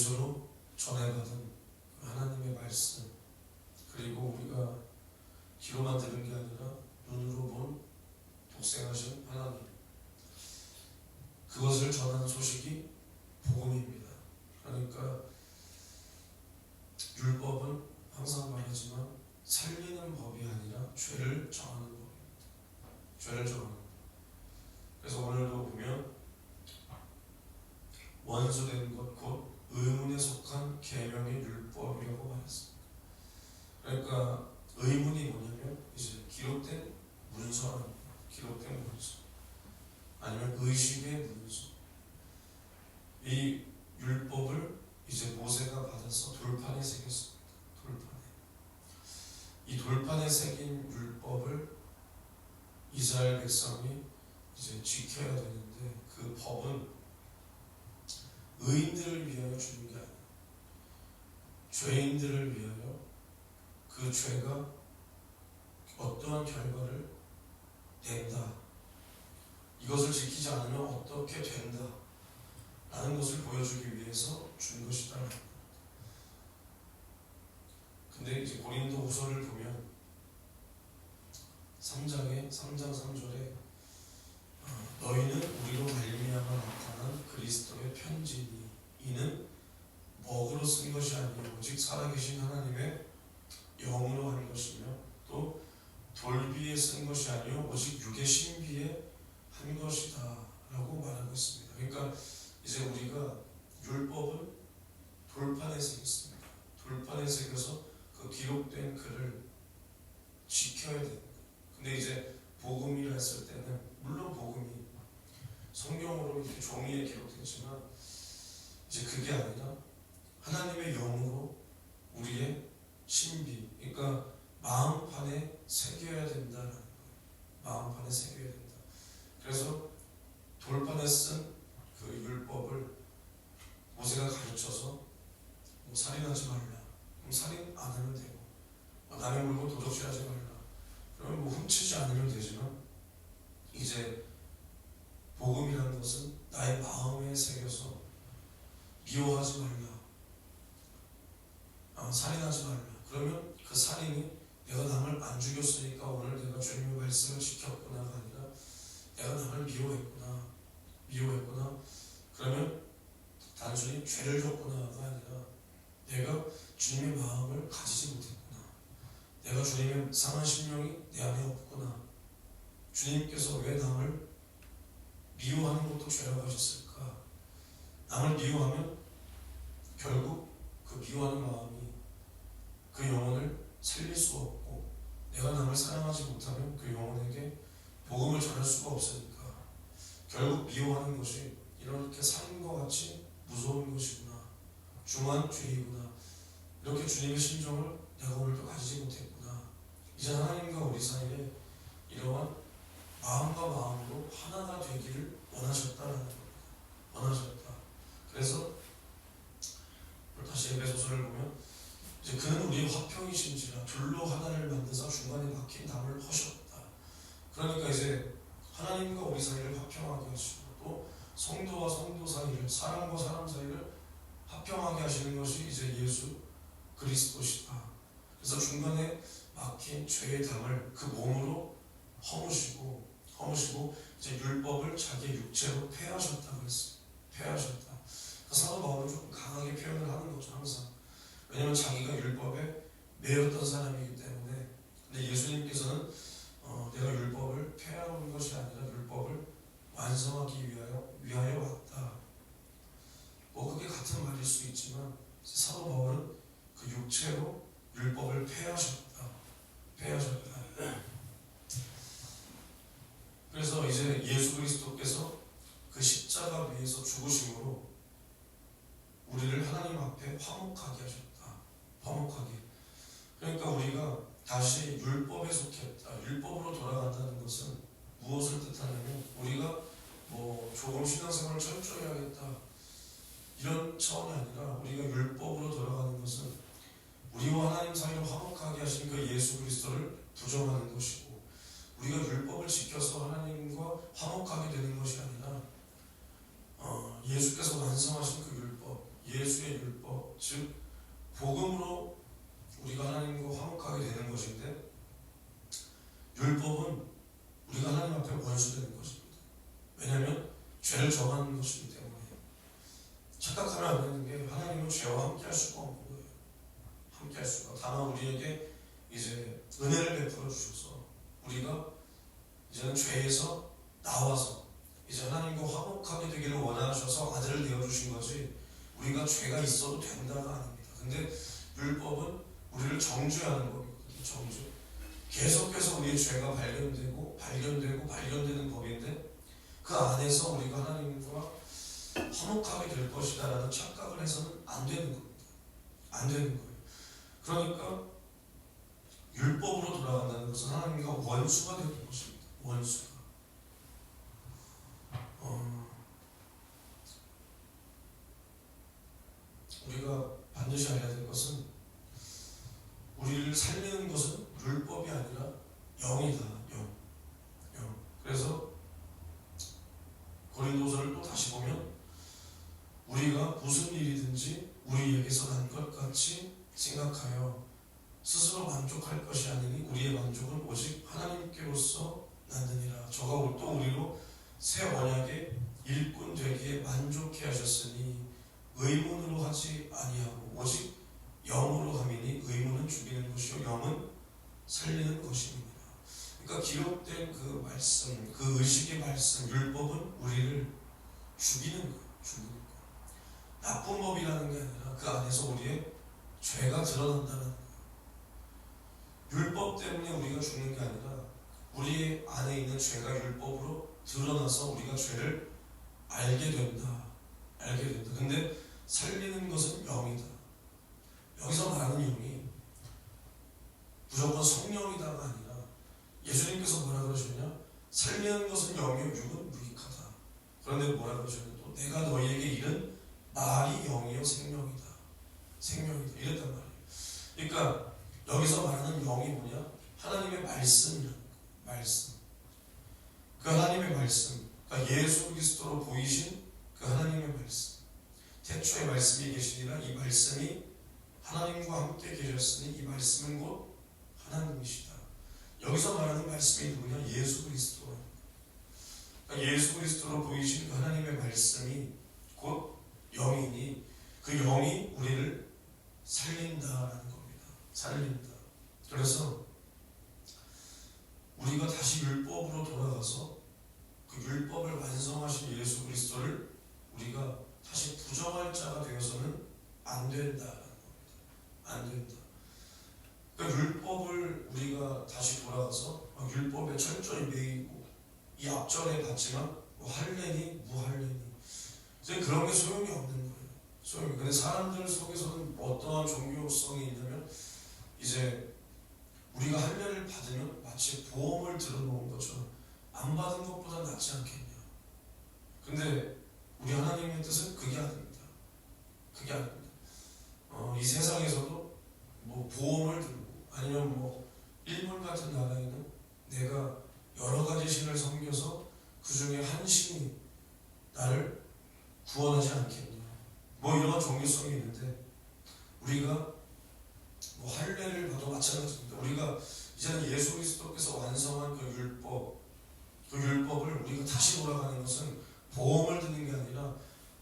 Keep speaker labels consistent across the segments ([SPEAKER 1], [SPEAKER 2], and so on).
[SPEAKER 1] 예수로 전해받은 하나님의 말씀, 그리고 우리가 귀로만 들은 게 아니라 눈으로 본 독생하신 하나님, 그것을 전하는 소식이 복음입니다. 그러니까 율법은 항상 말하지만 살리는 법이 아니라 죄를 정하는 법입니다. 죄를 정하는 법. 그래서 오늘도 보면 원수된 것 곧 의문에 속한 계명의 율법이라고 말했습니다. 그러니까 의문이 뭐냐면 이제 기록된 문서랍니다. 기록된 문서, 아니면 의식의 문서. 이 율법을 이제 모세가 받아서 돌판에 새겼습니다. 돌판에. 이 돌판에 새긴 율법을 이스라엘 백성이 이제 지켜야 되는데, 그 법은 의인들을 위하여 주는 게 아니라 죄인들을 위하여 그 죄가 어떠한 결과를 낸다, 이것을 지키지 않으면 어떻게 된다 라는 것을 보여주기 위해서 준 것이다. 근데 이제 고린도 후서를 보면 3장 3절에 너희는 우리로 말미암아 나타난 그리스도의 편지니 이는 먹으로 쓴 것이 아니요 오직 살아계신 하나님의 영으로 한 것이며 또 돌비에 쓴 것이 아니요 오직 육의 신비에 한 것이다 라고 말하고 있습니다. 그러니까 이제 우리가 율법은 돌판에 새겼습니다. 돌판에 새겨서 그 기록된 글을 지켜야 됩니다. 근데 이제 복음이라 했을 때는 물론 복음이 성경으로 이렇게 종이에 기록되지만 이제 그게 아니라 하나님의 영으로 우리의 신비, 그러니까 마음판에 새겨야 된다는 거예요. 마음판에 새겨야 된다. 그래서 돌판에 쓴 그 율법을 모세가 가르쳐서 뭐 살인하지 말라, 그럼 살인 안 하면 되고, 남의 물건 도둑질하지 말라, 그러면 뭐 훔치지 않으면 되지만, 이제 복음이라는 것은 나의 마음에 새겨서 미워하지 말라, 살인하지 말라. 그러면 그 살인이 내가 남을 안 죽였으니까 오늘 내가 주님의 말씀을 지켰구나가 아니라 내가 남을 미워했구나. 그러면 단순히 죄를 졌구나가 아니라 내가 주님의 마음을 가지지 못했구나. 내가 주님의 상한 심령이 내 안에 없구나. 주님께서 왜 남을 미워하는 것도 죄라고 하셨을까? 남을 미워하면 결국 그 미워하는 마음이 그 영혼을 살릴 수 없고, 내가 남을 사랑하지 못하면 그 영혼에게 복음을 전할 수가 없으니까 결국 미워하는 것이 이렇게 살인과 같이 무서운 것이구나, 중한 죄이구나, 이렇게 주님의 심정을 내가 오늘도 가지지 못했구나. 이제 하나님과 우리 사이에 이러한 마음과 마음으로 하나가 되기를 원하셨다라는 겁니다. 원하셨다. 그래서 다시 에베소서를 보면 이제 그는 우리의 화평이신지라 둘로 하나를 만드사 중간에 막힌 담을 허셨다. 그러니까 이제 하나님과 우리 사이를 화평하게 하시고, 또 성도와 성도 사이를, 사람과 사람 사이를 화평하게 하시는 것이 이제 예수 그리스도시다. 그래서 중간에 막힌 죄의 담을 그 몸으로 허무시고 이제 율법을 자기의 육체로 폐하셨다고 했어요. 폐하셨다. 그 사도 바울은 조금 강하게 표현을 하는 거죠, 항상. 왜냐하면 자기가 율법에 매였던 사람이기 때문에. 근데 예수님께서는 내가 율법을 폐하는 것이 아니라 율법을 완성하기 위하여 왔다. 뭐 그게 같은 말일 수 있지만 사도 바울은 그 육체로 율법을 폐하셨다. 그래서 이제 예수 그리스도께서 그 십자가 위에서 죽으심으로 우리를 하나님 앞에 화목하게 하셨다. 화목하게. 그러니까 우리가 다시 율법에 속했다, 율법으로 돌아간다는 것은 무엇을 뜻하냐면, 우리가 뭐 조금 신앙생활을 철저히 하겠다 이런 차원이 아니라, 우리가 율법으로 돌아가는 것은 우리와 하나님 사이를 화목하게 하신 그 예수 그리스도를 부정하는 것이고, 우리가 율법을 지켜서 하나님과 화목하게 되는 것이 아니라 예수께서 완성하신 그 율법, 예수의 율법, 율법, 즉 복음으로 우리가 하나님과 화목하게 되는 것인데, 율법은 우리가 하나님 앞에 원수되는 것입니다. 왜냐하면 죄를 정하는 것이기 때문에. 착각하면 안 되는 게, 하나님은 죄와 함께할 수가 없는 거예요. 함께할 수가. 다만 우리에게 이제 은혜를 베풀어 주셔서 우리가 이제는 죄에서 나와서 이제 하나님과 화목하게 되기를 원하셔서 아들을 내어주신 거지, 우리가 죄가 있어도 된다가 아닙니다. 근데 율법은 우리를 정죄하는 법이거든요. 정죄. 계속해서 우리의 죄가 발견되는 법인데, 그 안에서 우리가 하나님과 화목하게 될 것이다 라는 착각을 해서는 안 되는 겁니다. 안 되는 거예요. 그러니까 율법으로 돌아간다는 것은 하나님과 원수가 되는 것입니다. 원수가. 우리가 반드시 알아야 될 것은, 우리를 살리는 것은 율법이 아니라 영이다. 영. 그래서 고린도서를 또 다시 보면, 우리가 무슨 일이든지 우리에게서 난 것 같이 생각하여 스스로 만족할 것이 아니니 우리의 만족은 오직 하나님께로서 나느니라. 저가 또 우리로 새 언약의 일꾼 되기에 만족해 하셨으니 의문으로 하지 아니하고 오직 영으로 함이니 의문은 죽이는 것이요 영은 살리는 것입니다. 그러니까 기록된 그 말씀, 그 의식의 말씀, 율법은 우리를 죽이는 거예요. 죽이는 거예요. 나쁜 법이라는 게 아니라 그 안에서 우리의 죄가 드러난다는 거예요. 율법 때문에 우리가 죽는 게 아니라 우리 안에 있는 죄가 율법으로 드러나서 우리가 죄를 알게 된다. 근데 살리는 것은 영이다. 여기서 말하는 영이 무조건 성령이다가 아니라, 예수님께서 뭐라 그러셨냐? 살리는 것은 영이요 육은 무익하다. 그런데 뭐라 그러셨냐? 또 내가 너희에게 이른 말이 영이요 생명이다. 이랬단 말이에요. 그러니까 여기서 말하는 영이 뭐냐? 하나님의 말씀이라는 거예요. 말씀. 그 하나님의 말씀, 그러니까 예수 그리스도로 보이신 그 하나님의 말씀. 태초에 말씀이 계시니라. 이 말씀이 하나님과 함께 계셨으니 이 말씀은 곧 하나님이시다. 여기서 말하는 말씀이 누구냐? 예수 그리스도. 그러니까 예수 그리스도로 보이신 그 하나님의 말씀이 곧 영이니 그 영이 우리를 살린다라는 겁니다. 살린다. 그래서 우리가 다시 율법으로 돌아가서 그 율법을 완성하신 예수 그리스도를 우리가 다시 부정할 자가 되어서는 안 된다라는 겁니다. 안 된다. 그러니까 율법을 우리가 다시 돌아가서 율법에 철저히 매이고 이 앞전에 봤지만 뭐 할례니 무할례니 이제 그런 게 소용이 없는 거예요. 소용이. 근데 사람들 속에서는 어떠한 종교성이 있냐면, 이제 우리가 할례를 받으면 마치 보험을 들어놓은 것처럼 안 받은 것보다 낫지 않겠냐. 근데 우리 하나님의 뜻은 그게 아닙니다. 그게 아닙니다. 이 세상에서도 뭐 보험을 들고 아니면 뭐 일본 같은 나라에는 내가 여러 가지 신을 섬겨서 그 중에 한 신이 나를 구원하지 않겠냐. 뭐 이런 종교성이 있는데, 우리가 뭐 할례를 봐도 마찬가지입니다. 우리가 이제는 예수 그리스도께서 완성한 그 율법을 우리가 다시 돌아가는 것은 보험을 드는 게 아니라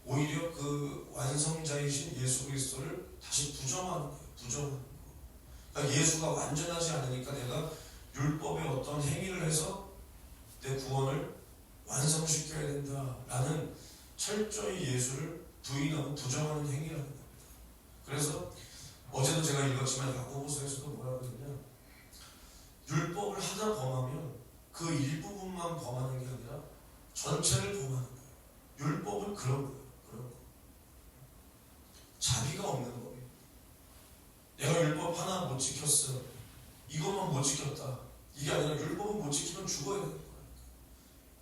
[SPEAKER 1] 오히려 그 완성자이신 예수 그리스도를 다시 부정하는 거예요. 부정하는 거. 그러니까 예수가 완전하지 않으니까 내가 율법의 어떤 행위를 해서 내 구원을 완성시켜야 된다라는 철저히 예수를 부인하고 부정하는 행위라는 겁니다. 그래서 어제도 제가 읽었지만 야고보서에서도 뭐라 그러냐, 율법을 하나 범하면 그 일부분만 범하는 게 아니라 전체를 범하는 거예요. 율법은 그런 거예요. 그런 거. 자비가 없는 거예요. 내가 율법 하나 못 지켰어. 이것만 못 지켰다. 이게 아니라 율법은 못 지키면 죽어야 되는 거예요.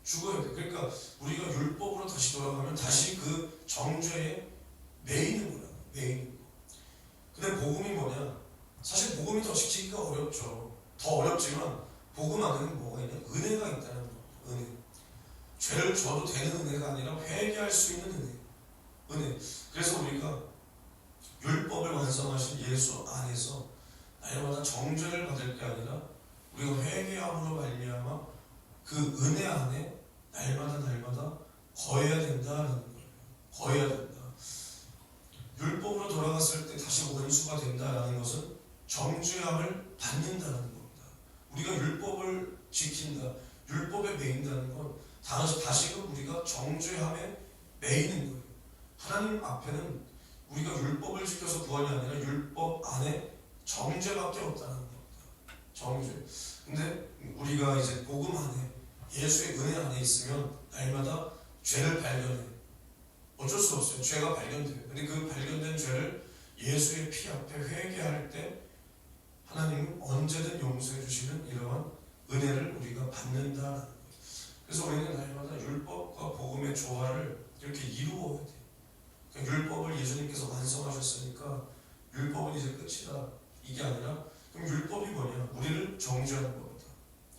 [SPEAKER 1] 죽어야 돼. 그러니까 우리가 율법으로 다시 돌아가면 다시 그 정죄에 매이는 거야. 매이는 거. 근데 복음이 뭐냐? 사실 복음이 더 지키기가 어렵죠. 더 어렵지만 복음 안에는 뭐가 있냐? 은혜가 있다는 거. 은혜. 죄를 져도 되는 은혜가 아니라 회개할 수 있는 은혜. 그래서 우리가 율법 완성하신 예수 안에서 날마다 정죄를 받을 게 아니라 우리가 회개함으로 말미암아 그 은혜 안에 날마다 거해야 된다는 거예요. 거해야 된다. 율법으로 돌아갔을 때 다시 원수가 된다라는 것은 정죄함을 받는다는 겁니다. 우리가 율법을 지킨다, 율법에 매인다는 건 다시금 우리가 정죄함에 매이는 거예요. 하나님 앞에는 우리가 율법을 지켜서 구원이 아니라 율법 안에 정죄밖에 없다는 겁니다. 정죄. 근데 우리가 이제 복음 안에 예수의 은혜 안에 있으면 날마다 죄를 발견해. 어쩔 수 없어요. 죄가 발견돼요. 근데 그 발견된 죄를 예수의 피 앞에 회개할 때 하나님은 언제든 용서해 주시는 이러한 은혜를 우리가 받는다는 거예요. 그래서 우리는 날마다 율법과 복음의 조화를 이렇게 이루어야 돼요. 그러니까 율법을 예수님께서 완성하셨으니까 율법은 이제 끝이다. 이게 아니라 그럼 율법이 뭐냐? 우리를 정죄하는 겁니다.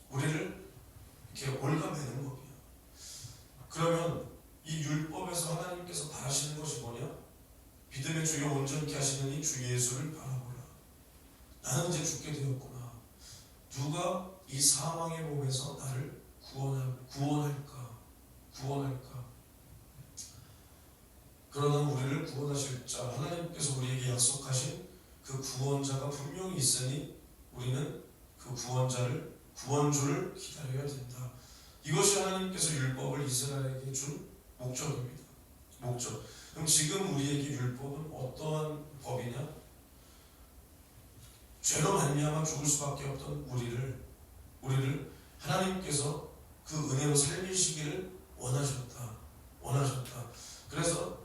[SPEAKER 1] 우리를 이렇게 올가매는 법이야. 그러면 이 율법에서 하나님께서 바라시는 것이 뭐냐? 믿음의 주여 온전케 하시는 이 주 예수를 바라보라. 나는 이제 죽게 되었구나. 누가 이 사망의 몸에서 나를 구원할까? 그러나 우리를 구원하실 자 하나님께서 우리에게 약속하신 그 구원자가 분명히 있으니 우리는 그 구원주를 기다려야 된다. 이것이 하나님께서 율법을 이스라엘에게 준 목적입니다. 목적. 그럼 지금 우리에게 율법은 어떠한 법이냐? 죄로 말미암아 죽을 수밖에 없던 우리를 하나님께서 그 은혜로 살리시기를 원하셨다. 그래서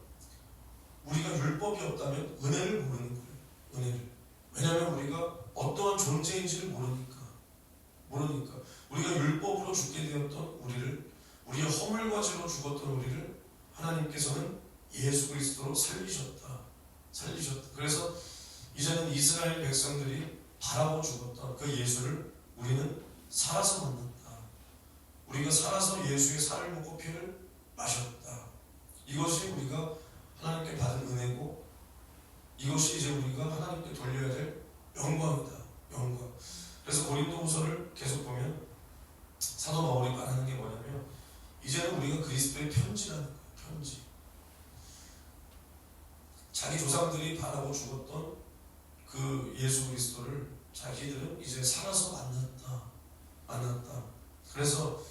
[SPEAKER 1] 우리가 율법이 없다면 은혜를 모르는 거예요. 은혜를. 왜냐하면 우리가 어떠한 존재인지를 모르니까. 우리가 율법으로 죽게 되었던 우리의 허물과 죄로 죽었던 우리를 하나님께서는 예수 그리스도로 살리셨다. 그래서 이제는 이스라엘 백성들이 바라고 죽었던 그 예수를 우리는 살아서 만났다. 우리가 살아서 예수의 살을 먹고 피를 마셨다. 이것이 우리가 하나님께 받은 은혜고 이것이 이제 우리가 하나님께 돌려야 될 영광이다. 영광. 그래서 고린도후서를 계속 보면 사도 바울이 말하는 게 뭐냐면 이제는 우리가 그리스도의 편지라는 거예요. 편지. 자기 조상들이 바라고 죽었던 그 예수 그리스도를 자기들은 이제 살아서 만났다. 그래서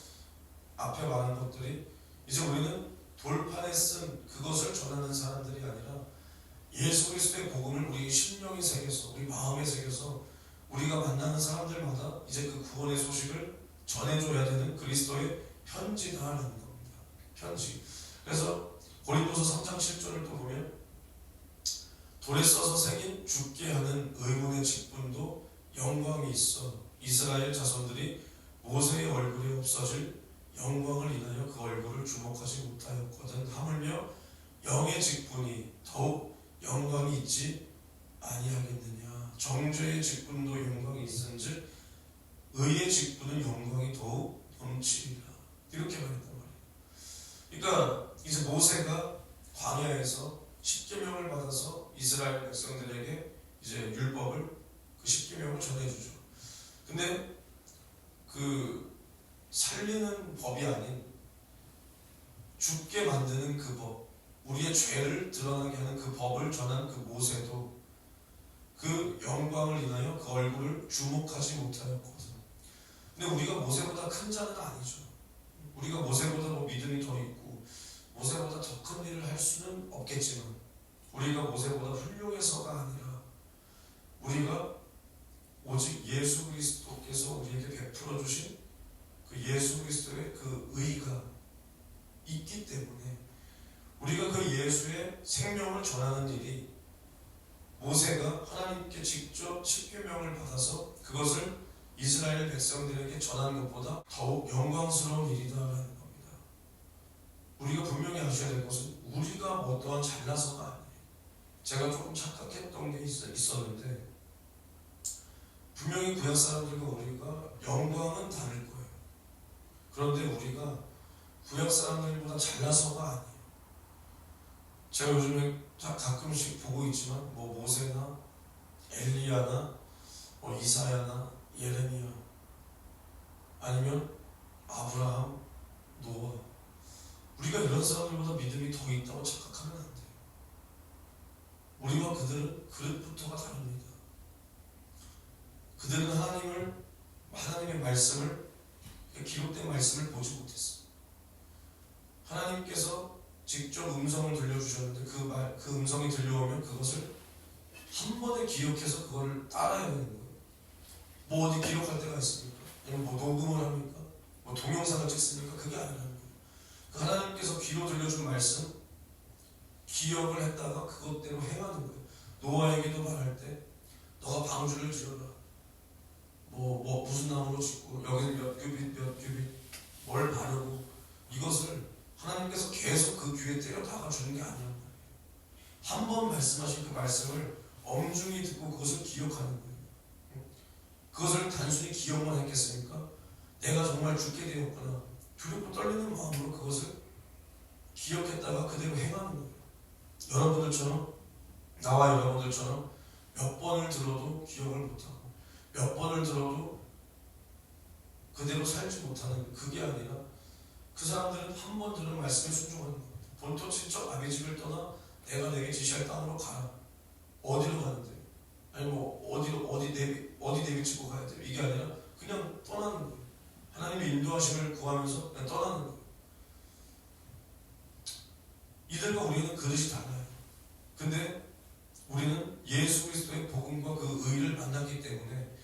[SPEAKER 1] 앞에 말한 것들이 이제 우리는 돌판에 쓴 그것을 전하는 사람들이 아니라 예수 그리스도의 복음을 우리 심령에 새겨서 우리 마음에 새겨서 우리가 만나는 사람들마다 이제 그 구원의 소식을 전해줘야 되는 그리스도의 편지다라는 겁니다. 편지. 그래서 고린도서 3장 7절을 또 보면 돌에 써서 새긴 죽게 하는 의문의 직분도 영광이 있어 이스라엘 자손들이 모세의 얼굴에 없어질 영광을 인하여 그 얼굴을 주목하지 못하였거든. 하물며 영의 직분이 더욱 영광이 있지 아니하겠느냐. 정죄의 직분도 영광이 있은즉 의의 직분은 영광이 더욱 넘치리라. 이렇게 말했단 말이에요. 그러니까 이제 모세가 광야에서 십계명을 받아서 이스라엘 백성들에게 이제 율법을 그 십계명을 전해주죠. 근데 그 살리는 법이 아닌 죽게 만드는 그 법, 우리의 죄를 드러나게 하는 그 법을 전한 그 모세도 그 영광을 인하여 그 얼굴을 주목하지 못하였거든. 근데 우리가 모세보다 큰 자는 아니죠. 우리가 모세보다 뭐 믿음이 더 있고 모세보다 더 큰 일을 할 수는 없겠지만 우리가 모세보다 훌륭해서가 아니라 우리가 오직 예수 그리스도께서 우리에게 베풀어 주신 그 예수 그리스도의 그 의가 있기 때문에 우리가 그 예수의 생명을 전하는 일이 모세가 하나님께 직접 십계명을 받아서 그것을 이스라엘 백성들에게 전하는 것보다 더욱 영광스러운 일이다라는 겁니다. 우리가 분명히 아셔야 될 것은 우리가 어떠한 잘나서가 아니에요. 제가 조금 착각했던 게 있었는데 분명히 구약 사람들과 우리가 영광은 다를 거예요. 그런데 우리가 구약 사람들보다 잘나서가 아니에요. 제가 요즘에 가끔씩 보고 있지만 뭐 모세나 엘리야나 이사야나 예레미야 아니면 아브라함, 노아, 우리가 이런 사람들보다 믿음이 더 있다고 착각하면 안 돼요. 우리와 그들은 그릇부터가 다릅니다. 그들은 하나님의 말씀을, 기록된 말씀을 보지 못했어요. 하나님께서 직접 음성을 들려주셨는데 그 음성이 들려오면 그것을 한 번에 기억해서 그걸 따라야 되는 거예요. 뭐 어디 기록할 때가 있습니까? 아니면 뭐 녹음을 합니까? 뭐 동영상을 찍습니까? 그게 아니라는 거예요. 그 하나님께서 귀로 들려준 말씀 기억을 했다가 그것대로 행하는 거예요. 노아에게도 말할 때 너가 방주를 지어라. 뭐 무슨 나무로 짓고 여기는 몇 규빗 뭘 바르고, 이것을 하나님께서 계속 그 귀에 때려 박아주는 게 아니란 말이에요. 한 번 말씀하신 그 말씀을 엄중히 듣고 그것을 기억하는 거예요. 그것을 단순히 기억만 했겠습니까? 내가 정말 죽게 되었구나. 두렵고 떨리는 마음으로 그것을 기억했다가 그대로 행하는 거예요. 여러분들처럼, 나와 여러분들처럼 몇 번을 들어도 기억을 못하고 몇 번을 들어도 그대로 살지 못하는, 그게 아니라 그 사람들은 한 번 들은 말씀에 순종하는 겁니다. 본토 친척 아비 집을 떠나 내가 내게 지시할 땅으로 가라. 어디로 가는데? 아니 어디 내비치고 가야 돼? 이게 아니라 그냥 떠나는 거예요. 하나님의 인도하심을 구하면서 그냥 떠나는 거예요. 이들과 우리는 그릇이 달라요. 근데 우리는 예수 그리스도의 복음과 그 의를 만났기 때문에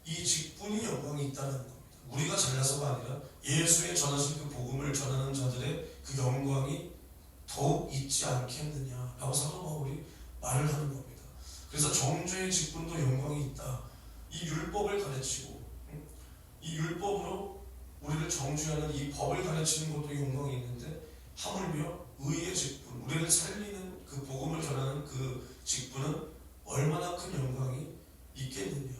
[SPEAKER 1] 이 직분이 영광이 있다는 겁니다. 우리가 잘나서가 아니라 예수의 전하신 그 복음을 전하는 자들의 그 영광이 더욱 있지 않겠느냐라고 사도 바울이 말을 하는 겁니다. 그래서 정죄의 직분도 영광이 있다. 이 율법을 가르치고 이 율법으로 우리를 정죄하는 이 법을 가르치는 것도 영광이 있는데, 하물며 의의 직분, 우리를 살리는 그 복음을 전하는 그 직분은 얼마나 큰 영광이 있겠느냐.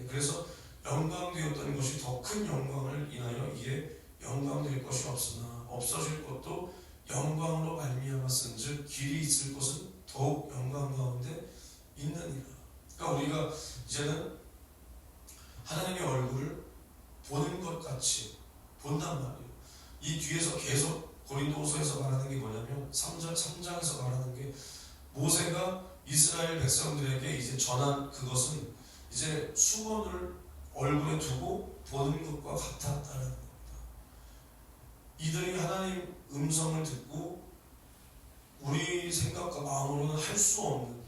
[SPEAKER 1] 그래서 영광되었던 것이 더 큰 영광을 인하여 이에 영광될 것이 없으나 없어질 것도 영광으로 말미암았은즉 길이 있을 것은 더욱 영광 가운데 있느니라. 그러니까 우리가 이제는 하나님의 얼굴을 보는 것 같이 본단 말이에요. 이 뒤에서 계속 고린도후서에서 말하는 게 뭐냐면 3장에서 말하는 게 모세가 이스라엘 백성들에게 이제 전한 그것은 이제 수건을 얼굴에 두고 보는 것과 같았다는 겁니다. 이들이 하나님 음성을 듣고 우리 생각과 마음으로는 할 수 없는,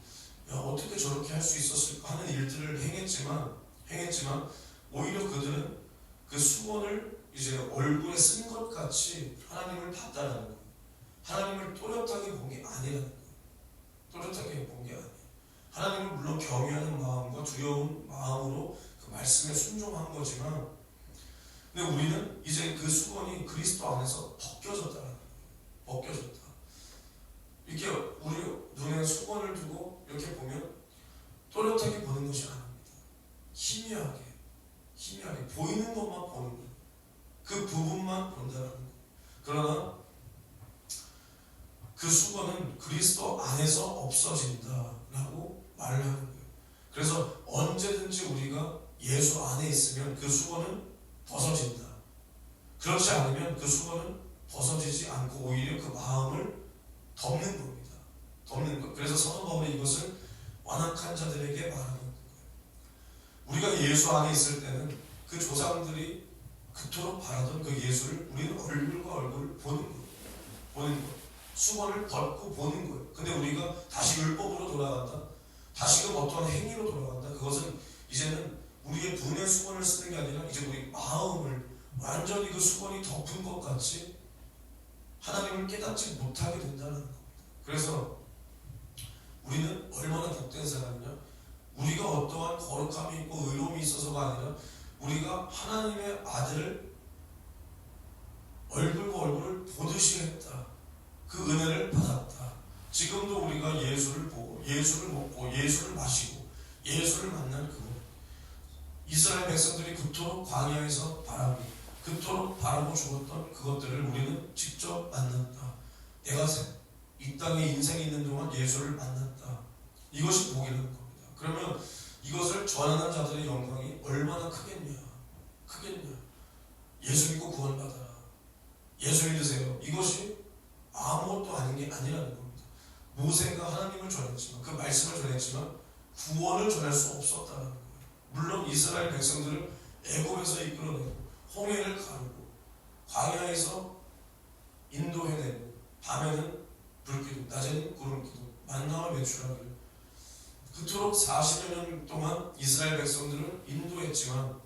[SPEAKER 1] 어떻게 저렇게 할 수 있었을까 하는 일들을 행했지만 오히려 그들은 그 수건을 이제 얼굴에 쓴 것 같이 하나님을 봤다는 거예요. 하나님을 또렷하게 본 게 아니라는 거예요. 또렷하게 본 게 아니에요. 하나님을 물론 경외하는 마음과 두려운 마음으로 그 말씀에 순종한 거지만, 근데 우리는 이제 그 수건이 그리스도 안에서 벗겨졌다는 거예요. 벗겨졌다. 이렇게 우리 눈에 수건을 두고 이렇게 보면 또렷하게 보는 것이 아닙니다. 희미하게 보이는 것만 보는 거예요. 그 부분만 본다는 거예요. 그러나 그 수건은 그리스도 안에서 없어진다라고 말을 하는 거예요. 그래서 언제든지 우리가 예수 안에 있으면 그 수건은 벗어진다. 그렇지 않으면 그 수건은 벗어지지 않고 오히려 그 마음을 덮는 겁니다. 덮는 것. 그래서 사도 바울이 이것을 완악한 자들에게 말하는 거예요. 우리가 예수 안에 있을 때는 그 조상들이 그토록 바라던 그 예수를 우리는 얼굴과 얼굴을 보는 거예요. 수건을 벗고 보는 거예요. 근데 우리가 다시 율법으로 돌아간다. 다시금 어떠한 행위로 돌아간다. 그것은 이제는 우리의 분의 수건을 쓰는 게 아니라 이제 우리 마음을 완전히 그 수건이 덮은 것 같이 하나님을 깨닫지 못하게 된다는 겁니다. 그래서 우리는 얼마나 복된 사람이냐? 우리가 어떠한 거룩함이 있고 의로움이 있어서가 아니라 우리가 하나님의 아들을 얼굴과 얼굴을 보듯이 했다. 그 은혜를 받았다. 지금도 우리가 예수를 보고 예수를 먹고 예수를 마시고 예수를 만난 그분, 이스라엘 백성들이 그토록 광야에서 바라고 그토록 바라고 죽었던 그것들을 우리는 직접 만났다. 내가 이 땅에 인생이 있는 동안 예수를 만났다. 이것이 복이라는 겁니다. 그러면 이것을 전하는 자들의 영광이 얼마나 크겠냐. 예수 믿고 구원받아라. 예수 믿으세요. 이것이 아무것도 아닌 게 아니라는 겁니다. 모세가 하나님을 전했지만, 그 말씀을 전했지만 구원을 전할 수 없었다는 거예요. 물론 이스라엘 백성들을 애굽에서 이끌어내고 홍해를 가르고 광야에서 인도해내고 밤에는 불기둥, 낮에는 구름기둥, 만나와 매출하기를 그토록 40여 년 동안 이스라엘 백성들을 인도했지만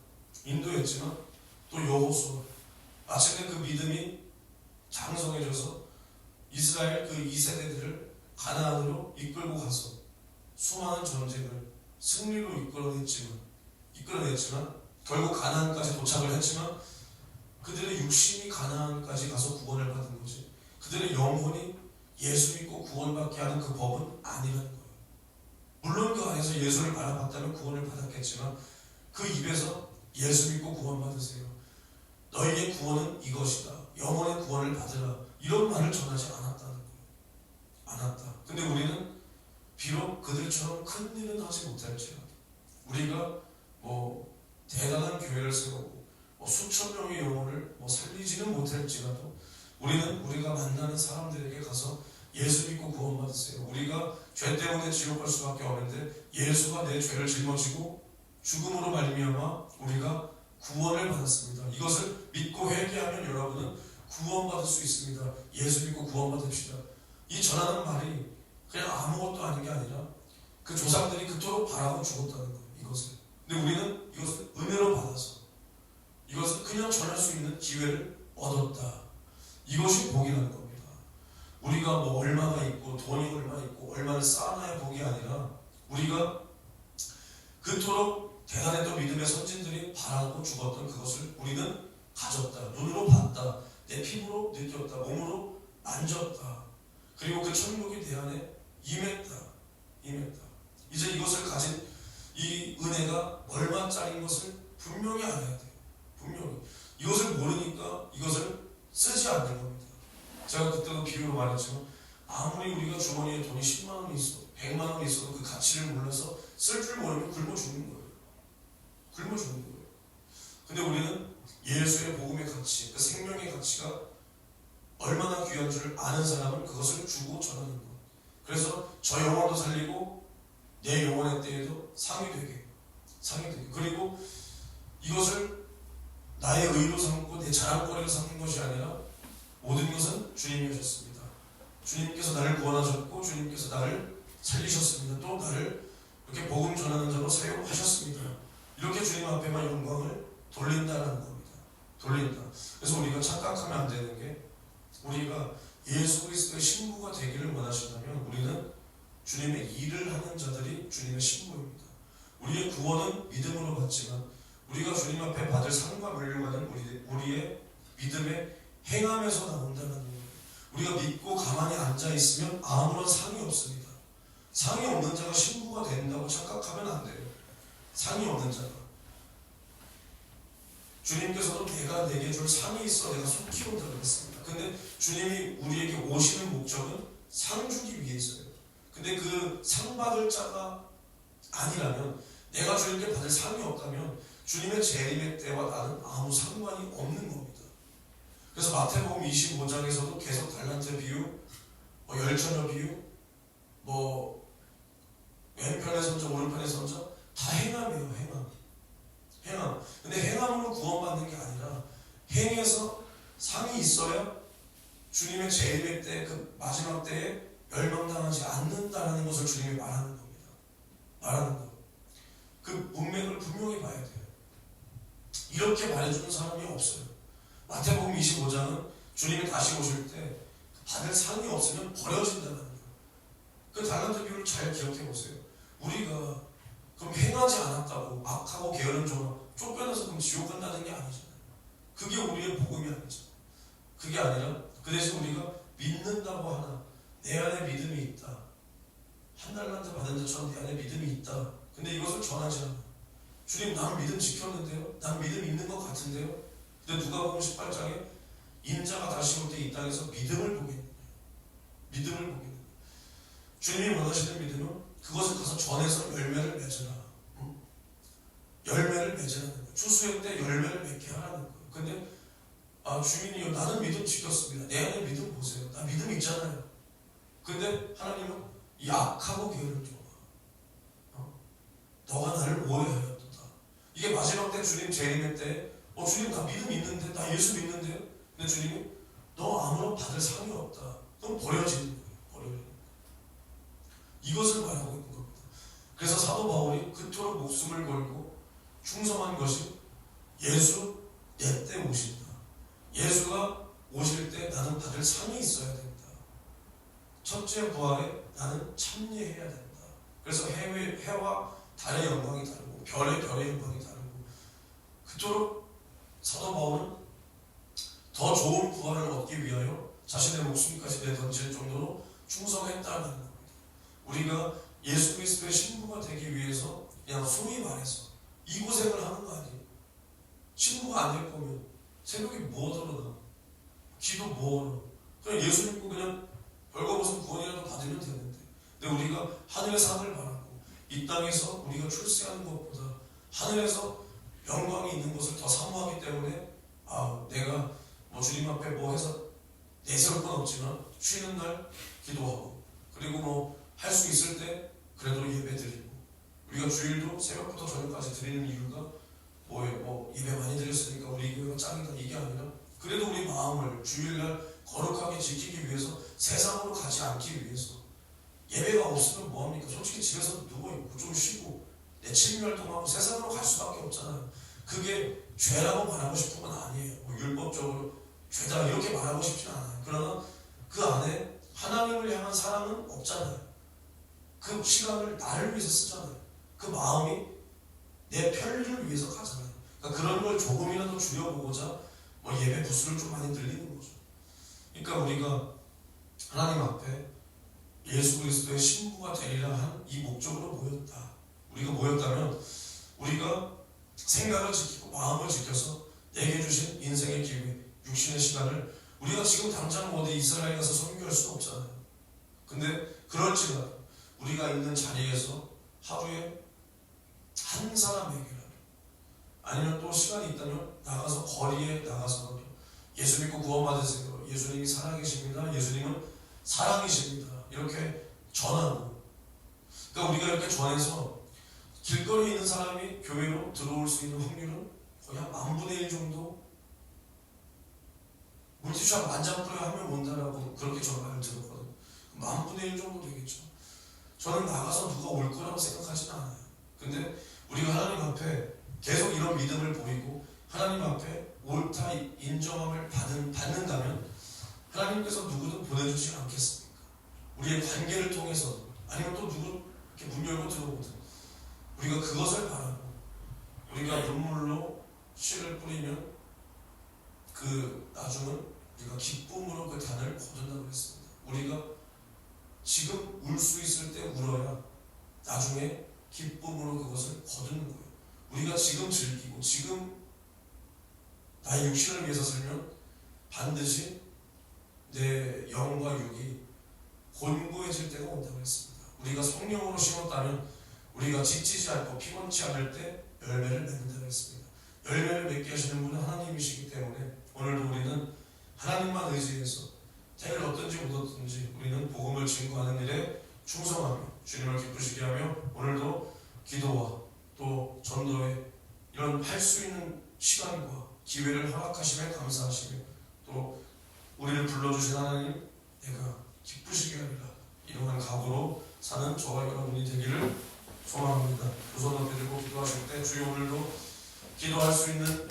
[SPEAKER 1] 또 여호수아 마침내 그 믿음이 장성해져서 이스라엘 그 2세대들을 가나안으로 이끌고 가서 수많은 전쟁을 승리로 이끌어냈지만 결국 가나안까지 도착을 했지만 그들의 육신이 가나안까지 가서 구원을 받은 거지 그들의 영혼이 예수 믿고 구원받게 하는 그 법은 아니라는 거예요. 물론 그 안에서 예수를 바라봤다면 구원을 받았겠지만 그 입에서 예수 믿고 구원받으세요. 너희의 구원은 이것이다. 영혼의 구원을 받으라. 이런 말을 전하지 않았다는 거예요. 않았다. 근데 우리는 비록 그들처럼 큰 일은 하지 못할지라도 우리가 대단한 교회를 세우고 수천 명의 영혼을 살리지는 못할지라도 우리는 우리가 만나는 사람들에게 가서 예수 믿고 구원받으세요. 우리가 죄 때문에 지옥 갈 수밖에 없는데 예수가 내 죄를 짊어지고 죽음으로 말미암아 우리가 구원을 받았습니다. 이것을 믿고 회개하면 여러분은 구원받을 수 있습니다. 예수 믿고 구원받읍시다. 이 전하는 말이 그냥 아무것도 아닌 게 아니라 그 조상들이 그토록 바라고 죽었다는 거예요. 이것을. 근데 우리는 이것을 은혜로 받아서 이것을 그냥 전할 수 있는 기회를 얻었다. 이것이 복이라는 겁니다. 우리가 얼마가 있고 돈이 얼마 있고 얼마를 쌓아놔야 복이 아니라 우리가 그토록 대단했던 믿음의 선진들이 바라고 죽었던 그것을 우리는 가졌다. 눈으로 봤다. 내 피부로 느꼈다. 몸으로 만졌다. 그리고 그 천국이 내 안에 임했다. 이제 이것을 가진 이 은혜가 얼마짜리인 것을 분명히 알아야 돼요. 분명히. 이것을 모르니까 이것을 쓰지 않는 겁니다. 제가 그때도 비유로 말했지만 아무리 우리가 주머니에 돈이 10만 원이 있어 100만 원이 있어도 그 가치를 몰라서 쓸 줄 모르면 굶어 죽는 거예요. 근데 우리는 예수의 복음의 가치, 그 생명의 가치가 얼마나 귀한 줄 아는 사람은 그것을 주고 전하는 거예요. 그래서 저 영혼도 살리고 내 영혼의 때에도 상이 되게 그리고 이것을 나의 의로 삼고 내 자랑거리로 삼는 것이 아니라 모든 것은 주님이 하셨습니다. 주님께서 나를 구원하셨고 주님께서 나를 살리셨습니다. 또 나를 이렇게 복음 전하는 자로 사용하셨습니다. 이렇게 주님 앞에만 영광을 돌린다는 겁니다. 그래서 우리가 착각하면 안 되는 게 우리가 예수 그리스도의 신부가 되기를 원하신다면 우리는 주님의 일을 하는 자들이 주님의 신부입니다. 우리의 구원은 믿음으로 받지만 우리가 주님 앞에 받을 상과 면류관은 우리의 믿음의 행함에서 나온다는 거예요. 우리가 믿고 가만히 앉아있으면 아무런 상이 없습니다. 상이 없는 자가 신부가 된다고 착각하면 안 돼요. 상이 없는 자가. 주님께서도 내가 내게 줄 상이 있어 내가 속히 온다고 했습니다. 근데 주님이 우리에게 오시는 목적은 상 주기 위해서예요. 근데 그 상 받을 자가 아니라면 내가 주님께 받을 상이 없다면 주님의 재림의 때와 나는 아무 상관이 없는 겁니다. 그래서 마태복음 25장에서도 계속 달란트 비유, 열처녀 비유, 왼편의 선자, 오른편의 선자 다 행함이에요. 행함. 근데 행함으로 구원받는 게 아니라 행해서 상이 있어야 주님의 재림의 때, 그 마지막 때에 멸망당하지 않는다라는 것을 주님이 말하는 겁니다. 말하는 거. 그 문맥을 분명히 봐야 돼요. 이렇게 말해주는 사람이 없어요. 마태복음 25장은 주님이 다시 오실 때 받을 상이 없으면 버려진다는 거예요. 그 달란트 비유를 잘 기억해 보세요. 우리가 그럼 행하지 않았다고 악하고 게으른 종아 쫓겨나서 그럼 지옥 간다는 게 아니잖아요. 그게 우리의 복음이 아니죠. 그게 아니라 그 대신 우리가 믿는다고 하나 내 안에 믿음이 있다. 한 달란트 받은 자처럼 내 안에 믿음이 있다. 근데 이것을 전하지 않아. 주님 나는 믿음 지켰는데요. 난 믿음 있는 것 같은데요. 근데 누가복음 18장에 인자가 다시 올 때 이 땅에서 믿음을 보겠느냐. 주님이 원하시는 믿음은 그것을 가서 전해서 열매를 맺으라. 응? 열매를 맺으라는 거예요. 추수할 때 열매를 맺게 하라는 거예요. 근데 주인이요, 나는 믿음 지켰습니다. 내 안에 믿음 보세요. 나 믿음 있잖아요. 근데 하나님은 약하고 게으른 종아, 너가 나를 오해하였도다. 이게 마지막 때 주님 재림의 때, 주님 나 믿음 있는데, 나 예수 믿는데요. 근데 주님이 너 아무런 받을 상이 없다. 그럼 버려지는 거예요. 버려지는 거예요. 이것을 말하고 있는 겁니다. 그래서 사도 바울이 그토록 목숨을 걸고 충성한 것이 예수 내 때 오신다. 예수가 오실 때 나는 받을 상이 있어야 된다. 첫째 부활에 나는 참여해야 된다. 그래서 해와 달의 영광이 다르고 별의 영광이 다르고, 그토록 사도 바울은 더 좋은 부활을 얻기 위하여 자신의 목숨까지 내던질 정도로 충성했다는 겁니다. 우리가 예수 그리스도의 신부가 되기 위해서 그냥 소위 말해서 이 고생을 하는 거 아니에요. 신부가 안 될 거면 새벽에 뭐하러 나? 기도 뭐하러? 그냥 예수 믿고 그냥 벌거벗은 구원이라도 받으면 되는데, 근데 우리가 하늘의 상을 바라고 이 땅에서 우리가 출세하는 것보다 하늘에서 영광이 있는 것을 더 사모하기 때문에 내가 주님 앞에 뭐 해서 내세울 건 없지만 쉬는 날 기도하고, 그리고 할 수 있을 때 그래도 예배 드리고, 우리가 주일도 새벽부터 저녁까지 드리는 이유가 뭐예요? 예배 많이 드렸으니까 우리 교회가 짱이다 이게 아니라, 그래도 우리 마음을 주일날 거룩하게 지키기 위해서, 세상으로 가지 않기 위해서. 예배가 없으면 뭐합니까? 솔직히 집에서 누워있고 좀 쉬고 내칠 활동하고 세상으로 갈 수밖에 없잖아요. 그게 죄라고 말하고 싶은 건 아니에요. 율법적으로 죄다 이렇게 말하고 싶진 않아요. 그러나 그 안에 하나님을 향한 사랑은 없잖아요. 그 시간을 나를 위해서 쓰잖아요. 그 마음이 내 편리를 위해서 가잖아요. 그러니까 그런 걸 조금이라도 줄여보고자 예배 부수를 좀 많이 늘리는 거죠. 그러니까 우리가 하나님 앞에 예수 그리스도의 신부가 되리라 한 이 목적으로 모였다. 우리가 모였다면 우리가 생각을 지키고 마음을 지켜서 내게 주신 인생의 기회, 육신의 시간을, 우리가 지금 당장 어디 이스라엘 가서 선교할 수는 없잖아요. 근데 그럴지라도 우리가 있는 자리에서 하루에 한 사람에게라도, 아니면 또 시간이 있다면 나가서 거리에 나가서 예수 믿고 구원받으세요, 예수님이 살아계십니다, 예수님은 사랑이십니다, 이렇게 전하고, 그러니까 우리가 이렇게 전해서 길거리에 있는 사람이 교회로 들어올 수 있는 확률은 거의 한 10,000분의 1 정도, 물티슈 만장풀이 하면 온다라고 그렇게 저 말을 들었거든요. 10,000분의 1 정도 되겠죠. 저는 나가서 누가 올 거라고 생각하지는 않아요. 근데 우리가 하나님 앞에 계속 이런 믿음을 보이고 하나님 앞에 옳다 인정함을 받는다면 하나님께서 누구든 보내주지 않겠습니까? 우리의 관계를 통해서, 아니면 또 누구 이렇게 문 열고 들어오든 우리가 그것을 바라고, 우리가 눈물로 씨를 뿌리면 그 나중은 우리가 기쁨으로 그 단을 거둔다고 했습니다. 우리가 지금 울 수 있을 때 울어야 나중에 기쁨으로 그것을 거두는 거예요. 우리가 지금 즐기고 지금 나의 육신을 위해서 살면 반드시 내 영과 육이 곤고해질 때가 온다고 했습니다. 우리가 성령으로 심었다면 우리가 지치지 않고 피곤치 않을 때 열매를 맺는다고 했습니다. 열매를 맺게 하시는 분은 하나님이시기 때문에 오늘도 우리는 하나님만 의지해서 때를 얻든지 못 얻든지 우리는 복음을 증거하는 일에 충성하며 주님을 기쁘시게 하며, 오늘도 기도와 또 전도에 이런 할 수 있는 시간과 기회를 허락하심에 감사하시며, 또 우리를 불러주신 하나님 내가 기쁘시게 하리라 이러한 각오로 사는 저와 여러분이 되기를 소망합니다. 두 손 높이 들고 기도하실 때 주여 오늘도 기도할 수 있는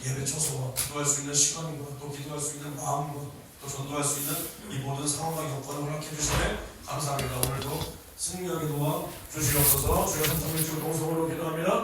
[SPEAKER 1] 예배 처소와 기도할 수 있는 시간과 또 기도할 수 있는 마음과 또 전도할 수 있는 이 모든 상황과 여건을 허락해 주시면 감사합니다. 오늘도 승리하게 도와 주시옵소서. 주여 한 손을 주고 동성으로 기도합니다.